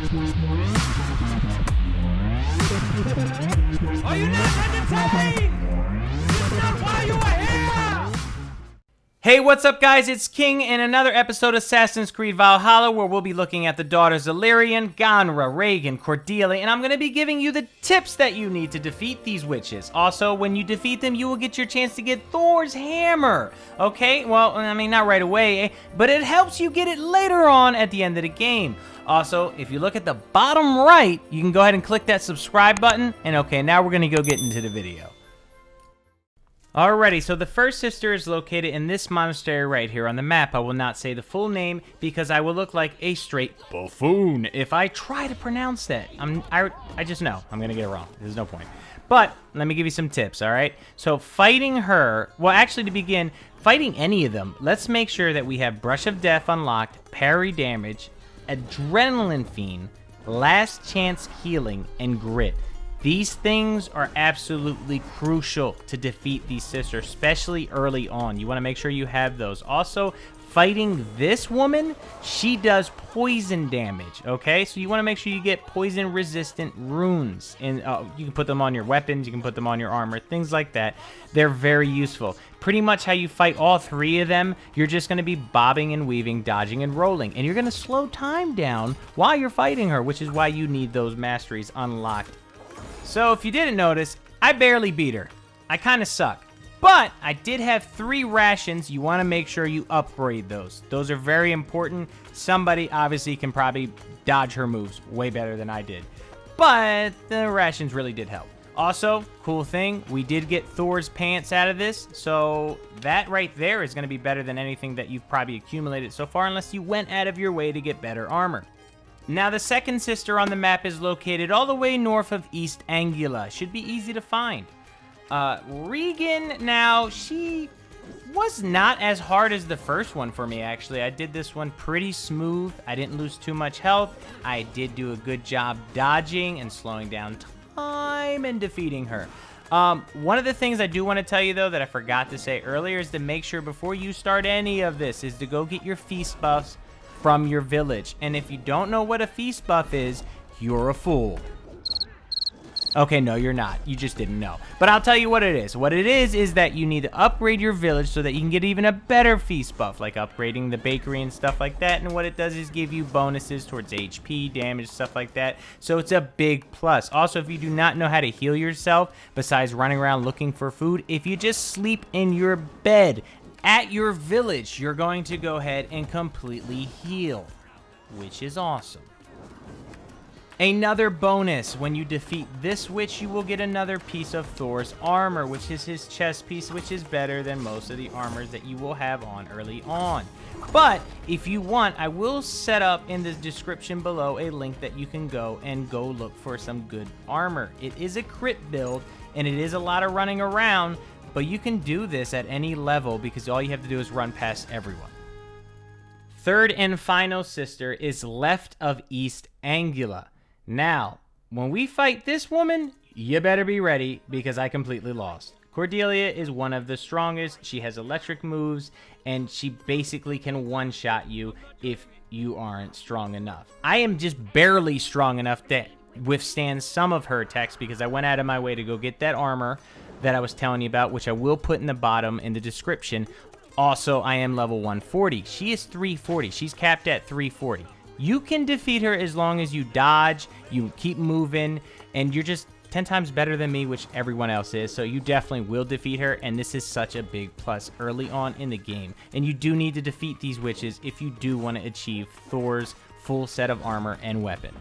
Are you not entertained? This is not why you are here! Hey, what's up, guys? It's King in another episode of Assassin's Creed Valhalla, where we'll be looking at the Daughters of Lerion, Ganra, Regan, Cordelia, and I'm going to be giving you the tips that you need to defeat these witches. Also, when you defeat them, you will get your chance to get Thor's hammer. Okay? Well, I mean, not right away, but it helps you get it later on at the end of the game. Also, if you look at the bottom right, you can go ahead and click that subscribe button. And okay, now we're going to go get into the video. Alrighty, so the first sister is located in this monastery right here on the map. I will not say the full name because I will look like a straight buffoon if I try to pronounce that. I just know I'm going to get it wrong. There's no point. But let me give you some tips, alright? So fighting her, well actually to begin, fighting any of them, let's make sure that we have Brush of Death unlocked, parry damage, Adrenaline Fiend, Last Chance Healing, and Grit. These things are absolutely crucial to defeat these sisters, especially early on. You want to make sure you have those. Also, fighting this woman, she does poison damage, okay? So you want to make sure you get poison-resistant runes. And you can put them on your weapons, you can put them on your armor, things like that. They're very useful. Pretty much how you fight all three of them, you're just going to be bobbing and weaving, dodging and rolling. And you're going to slow time down while you're fighting her, which is why you need those masteries unlocked. So if you didn't notice, I barely beat her. I kind of suck. But I did have 3 rations. You want to make sure you upgrade those. Those are very important. Somebody obviously can probably dodge her moves way better than I did. But the rations really did help. Also, cool thing, we did get Thor's pants out of this. So that right there is going to be better than anything that you've probably accumulated so far, unless you went out of your way to get better armor. Now, the second sister on the map is located all the way north of East Anglia. Should be easy to find. Regan, now, she was not as hard as the first one for me, actually. I did this one pretty smooth. I didn't lose too much health. I did do a good job dodging and slowing down time and defeating her. One of the things I do want to tell you, though, that I forgot to say earlier is to make sure before you start any of this is to go get your feast buffs from your village. And if you don't know what a feast buff is, you're a fool. Okay, no, you're not. You just didn't know. But I'll tell you what it is. What it is that you need to upgrade your village so that you can get even a better feast buff, like upgrading the bakery and stuff like that. And what it does is give you bonuses towards HP, damage, stuff like that. So it's a big plus. Also, if you do not know how to heal yourself, besides running around looking for food, if you just sleep in your bed at your village, you're going to go ahead and completely heal, which is awesome. Another bonus, when you defeat this witch, you will get another piece of Thor's armor, which is his chest piece, which is better than most of the armors that you will have on early on. But if you want, I will set up in the description below a link that you can go look for some good armor. It is a crit build, and it is a lot of running around, but you can do this at any level because all you have to do is run past everyone. Third and final sister is left of East Anglia. Now, when we fight this woman, you better be ready because I completely lost. Cordelia is one of the strongest. She has electric moves, and she basically can one-shot you if you aren't strong enough. I am just barely strong enough to withstand some of her attacks because I went out of my way to go get that armor that I was telling you about, which I will put in the bottom in the description. Also, I am level 140. She is 340. She's capped at 340. You can defeat her as long as you dodge, you keep moving, and you're just 10 times better than me, which everyone else is. So you definitely will defeat her, and this is such a big plus early on in the game. And you do need to defeat these witches if you do want to achieve Thor's full set of armor and weapon.